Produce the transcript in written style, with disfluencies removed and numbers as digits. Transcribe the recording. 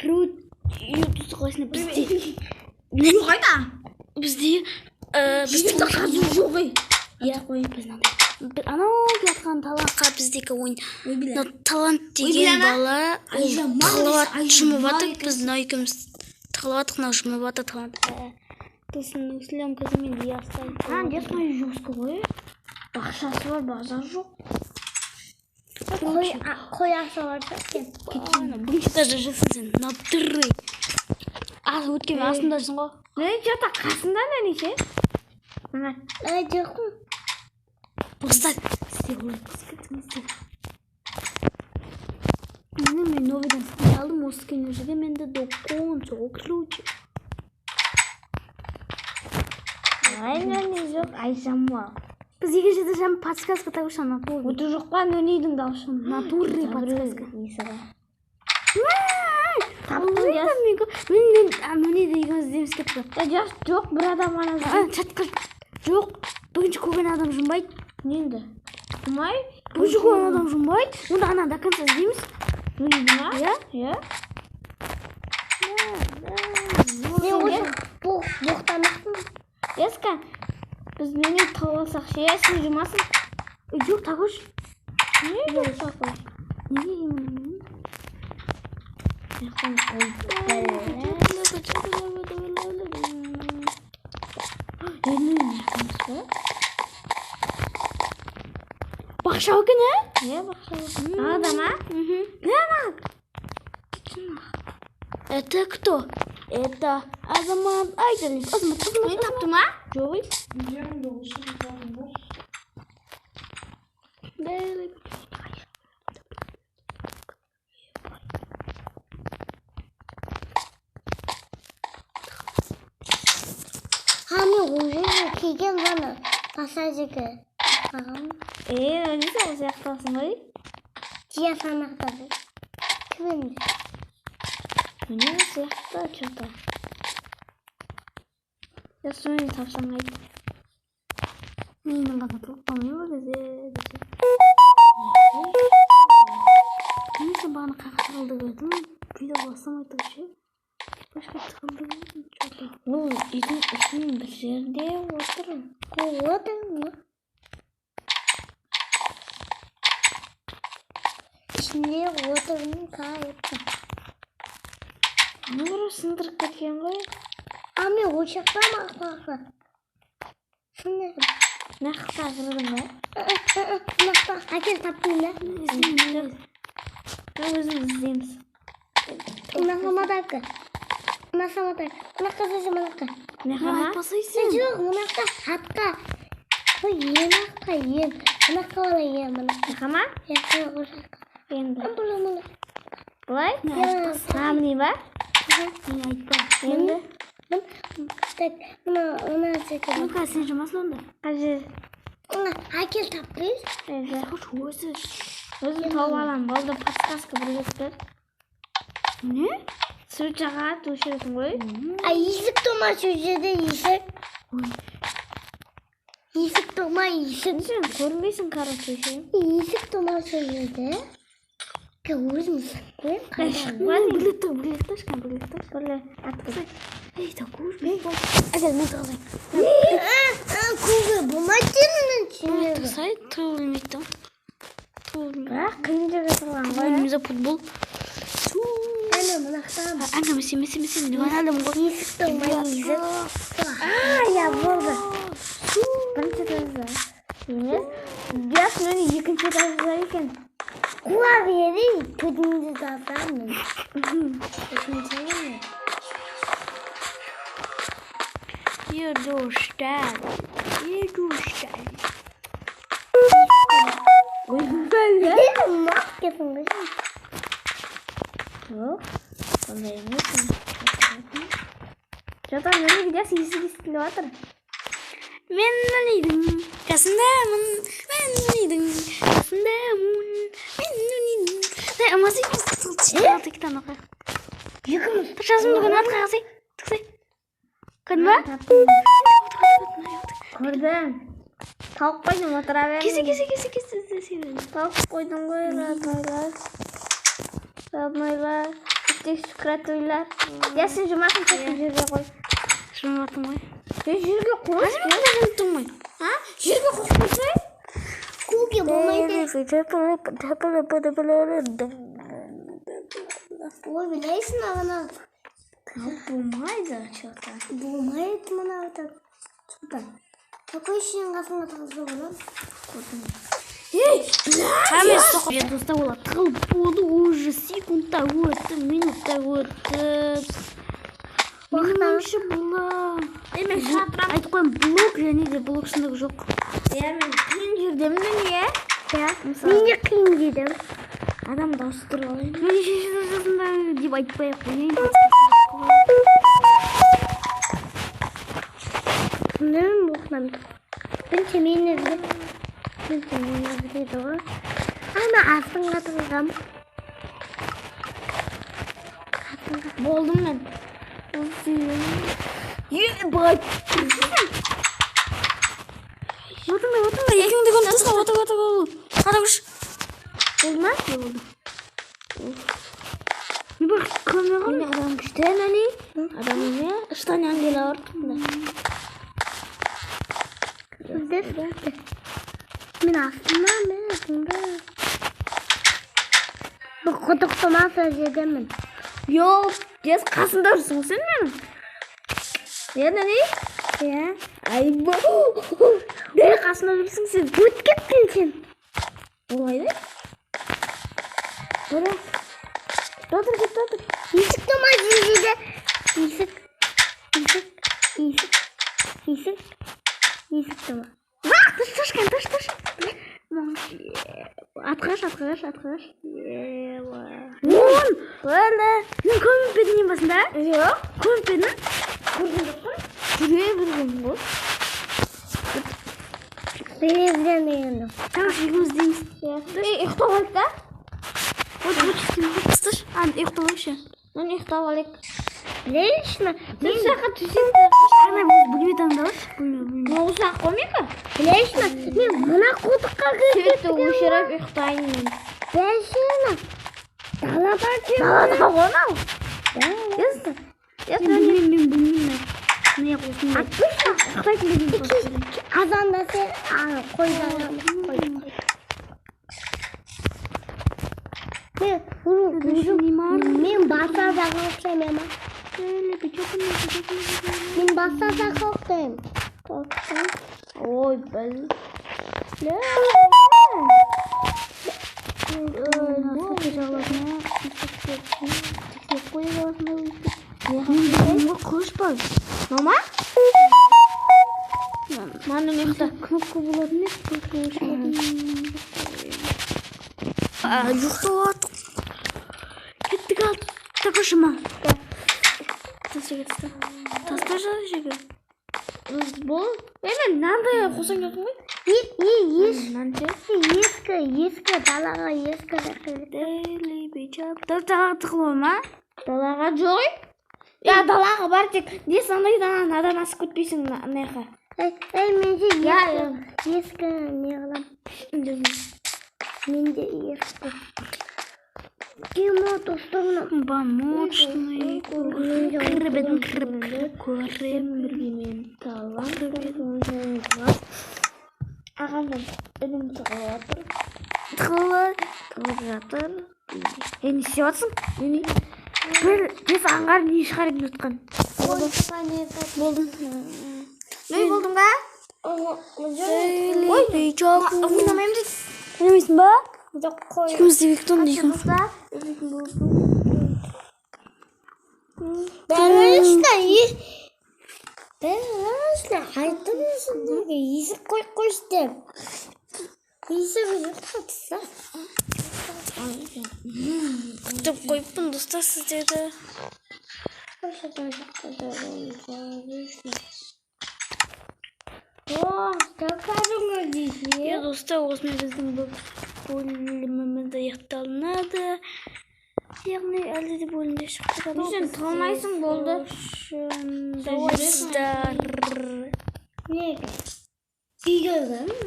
кіру юбсы қойсына бізде не қайда? Бізде бізде жазу жоқ ей. Иә қой біздің анау жатқан талантқа біздегі ойын талант деген бала тығылып жұмып жатыр біздің екеуміз тығылып жатырық мынау жұмып жатыр талант тылсым сөйлем мен де ястай ястай жуска ғой ақшасы бар базар жоқ қой ақша бар бірінші этажда жүрсің сен натырый өткен астында жүрсің ғой не жата қасында не неше жоқпын Поставь. Мен новыйдан сатып алдым осы күні жерде менде до конца ключ. не жоқ айжамал. Біз екінші жерде подсказка тауыша натур. Өті жоқ па нөнейдің дауысы. Натурный подсказка. Мен нөнейді екеуміз іздеміз кетті. Жоқ бір адам ғана. Чатқыр. Жоқ. Бүгінше көген адам жұмбайды. Ненді? Жұмай? Бүгінше көген адам жұмбайды. Онда ана до конца іздейміз. Нөнейді ма? Иә? Мен осы боқтамақпын. Еска, біз нөнейді тауып алсақ ше, сен жұмасың? Жоқ, тағыш. Не жоқ тағыш? Неге емін? Бақша өкен, ә? Иә, бақша өкен. Ағада ма? Это кто? Это Азамат Айдалиев. Азамат, Мен тапты ма? Жоқ, уже келген ғана пассажирге ағам. Өне сол сияқтасың ғой? Жия санақтады. Кім енді? Өне сияқты чөпі. Соны тапсаң айт. Менің ғана тұлықпамын ба көзе. Несі бағына қақы қалды көдім. Видео басам айтып ше. Башқа тықылды көдім. Ол үйдің ішінің бір жерде отыр. Отыр ма? İçinde oturun kayıttı. Ne burası sındırıp kaçıyorsun böyle? Ama uçakta mı akmakla? Sındırım. Ne kadar kırıldım be? Herkes taptın ne? Ben özüm izleyeyim. Unakama dakika. Unakama dakika. Unakasıcı manakka. Ne kadar pasıysın? Ne yok manakka. Hatta. Bu yemakka yem. Manakka ola yem manakka. Nakama? Yakına uçakka. Енді. Бұлай? Намыне ба? Мен айтпа. Енді? Так, мұна секірді. Ну-ка, сен жұмасын онда? Қажыр. Әкел таппыз? Өзі. Өзім тауып алам. Болды подсказка бір кестер. Не? Сыр жаға өшіресің ғой? Есік тома сөзеді есік. Есік тома есік. Сен көрмейсің қарасы өшірем. Есік тома сөзеді. Өзіміз қой? Бірлетті ашқан бірлетті. Бірле, атқызай. Ей, такой уж мен бол. Әзәл, мен тығызай. Көгі болмайтынын түсінеді. Тығызай, тұғы білмейді. Бірақ қиын жерге тұрған ғой. Ойынымызда футбол. Әне, мұнақтан. Әңгі, месе, Рональдом ғой. Есіктің бай есік. Я болды. Бірінші тазда. Бияс мені екінші тазда екен. Қуа берей, төтінді таздамын. Едуштан. Мақ кесің ғышын. Жоқ, сондай емесін. Жата, мені бияс есік естілі батыр. Мен нөнейдің қасындамын. Мен нөнейдің қасындамын. Мен нөнейдің. Дай, амасы алты екі таны қай. Екіміз. Жазымды күн атқа қасай. Тықсай. Көрдің ба? Көрдім. Тауық қойдым отыра бермін. Кесе. Тауық қойдым ғой, радмайлар. шүкіратойлар. Я сен жұмасын көтін жерге қой. Жұматым ғой. Жерге қой. Жұматтым ғой. Жерге қош қойсай? Көге болмайды. Ой, білейсің ағына. Болмайды, что-то. Болмайды мұна атап. Какой ішінен қасыңға тағызды болады? Камера соқып. Я доста болады. Тығылып болды уже секундта өтті, минутта өтті. Меніңше бұла. Мен шатырам. Айтып қойым, блок және де блок шындық жоқ. Мен қиын жердем де не? Мен де қиын жердем. Адам дауыс тұрып алайын. Мен шешесі жасында деп айтпай-ақ қойайын. Кімнің оқынам? Мен темені іздеп. ғой. Ана астыңға тығылғам. Болдым мен. Ебать. Отыңда. Екіңді көміп тасқа, отың. Қарағыш. Болды ма? Болды. Не бар, камера? Мен адам күштен әне? Адам не? Штан ангела ортында. Мен астында, Бұл құдықтымаса жедемін. Yok, yes қасында жүрсің сен менің. не? Ай, не қасында жүрсің сен? Өт кеттің сен. Олайды? Бұры. Жатыр. Есік тома жейді. Есік тома. Таш. Атқаш. Вон! Мен көміп бетін ең басында? Жоқ. Көміп бетін? Көрген жоқпын. Жүре бірген ғой. Березден дегенdim. Tamam, ikimiz değiliz. İhtiyarlık da? Kıstır. Hani ihtiyalık şey. Ben ihtiyalık. Bileymiş mi? Ben şaka tüsün. Ana bu gibi tanıdığız. Ne olsa komik mi? Bileymiş mi? Ben buna kutukka gittim. Sürekli uğraşarak ihtiyarlayım. Ben şuna. Dalada ona. Yazdı. Ben bilmiyorum. Ne yapıyorsun? 60 kazanda sen koydan. Men basarda korkayım ama. Men basarda korkayım. Oy ben. Ne? Konuşmaz. Normal? Bana ne kadar knopka bulabilir? Yoktu artık. Gittik artık. Takışıma. Taslaşa. Bu? Hemen nerede kosan yok mu? Ескі далаға ескі Дели бичап. Тағатықлы ма? далаға жоқ. Ya dalağa бар тек. Не сандайдан адам асып көтпейсің неға. Менде ескі не қылам. Менде ескі. Кемо достығына. Баночный. Кірбетін кіріп көрем. Біргемен талам. Ағамдан ілім тығылып жатыр. Не істеп жатсың? Bir аңғар не шығарып жатқан. Болды. Ne buldun be? Ой, бейчак. Ойнамайым дейді. Ойнамайсың ба? Жоқ қой. Екеуміз де бектон дейкім. Ben ayттым сіздерге есік қойшы. Есігі жоқ қатыса. Күтіп қойыппын достар сіздерді. Достар, осымен біздің бөлімімізді аяқталынады. Яғни әлі де бөлімде шықты. Сен тұрмайсың болды. Достар. Неге? Үйге